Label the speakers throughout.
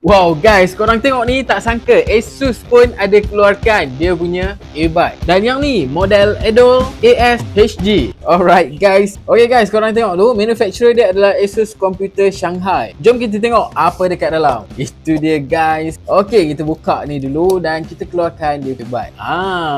Speaker 1: Wow guys, korang tengok ni, tak sangka Asus pun ada keluarkan dia punya earbud. Dan yang ni model Eidol AS-HG. Alright guys. Okay guys, korang tengok tu, manufacturer dia adalah Asus Computer Shanghai. Jom kita tengok apa dekat dalam. Itu dia guys. Okay, kita buka ni dulu dan kita keluarkan dia earbud.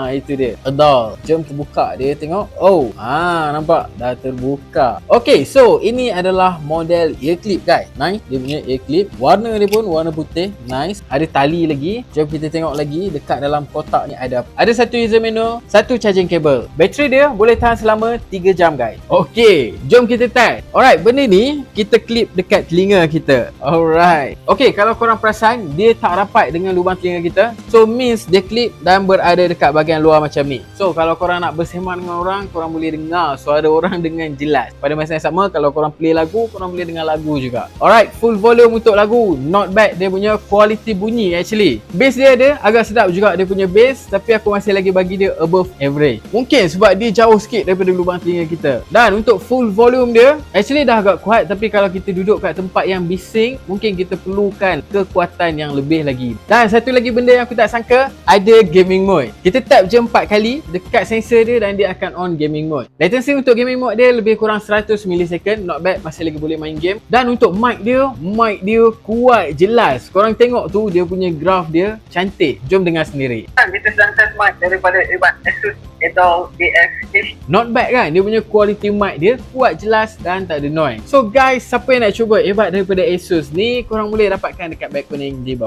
Speaker 1: Itu dia, Eidol. Jom kita buka dia, tengok. Oh, nampak dah terbuka. Okay, so ini adalah model ear clip guys. Nice, dia punya ear clip. Warna dia pun warna putih, nice. Ada tali lagi. Jom kita tengok lagi dekat dalam kotak ni ada satu user manual, satu charging cable. Bateri dia boleh tahan selama 3 jam guys. Okey, jom kita test. Alright, benda ni kita clip dekat telinga kita. Alright. Okey, kalau korang perasan dia tak rapat dengan lubang telinga kita. So means dia clip dan berada dekat bahagian luar macam ni. So kalau korang nak bersembang dengan orang, korang boleh dengar suara orang dengan jelas. Pada masa yang sama, kalau korang play lagu, korang boleh dengar lagu juga. Alright, full volume untuk lagu. Not bad dia punya quality bunyi actually. Bass dia ada agak sedap juga dia punya bass, tapi aku masih lagi bagi dia above average. Mungkin sebab dia jauh sikit daripada lubang telinga kita. Dan untuk full volume dia actually dah agak kuat, tapi kalau kita duduk kat tempat yang bising, mungkin kita perlukan kekuatan yang lebih lagi. Dan satu lagi benda yang aku tak sangka, ada gaming mode. Kita tap je 4 kali dekat sensor dia dan dia akan on gaming mode. Latency untuk gaming mode dia lebih kurang 100 millisecond, not bad, masih lagi boleh main game. Dan untuk mic dia kuat, jelas. Korang tengok tu, dia punya graph dia cantik. Jom dengar sendiri.
Speaker 2: Kita sedang test mic daripada earbud Asus Eidol AS-HG.
Speaker 1: Not bad kan? Dia punya quality mic dia kuat, jelas dan tak ada noise. So guys, siapa yang nak cuba earbud daripada Asus ni, korang boleh dapatkan dekat beg kuning di bawah.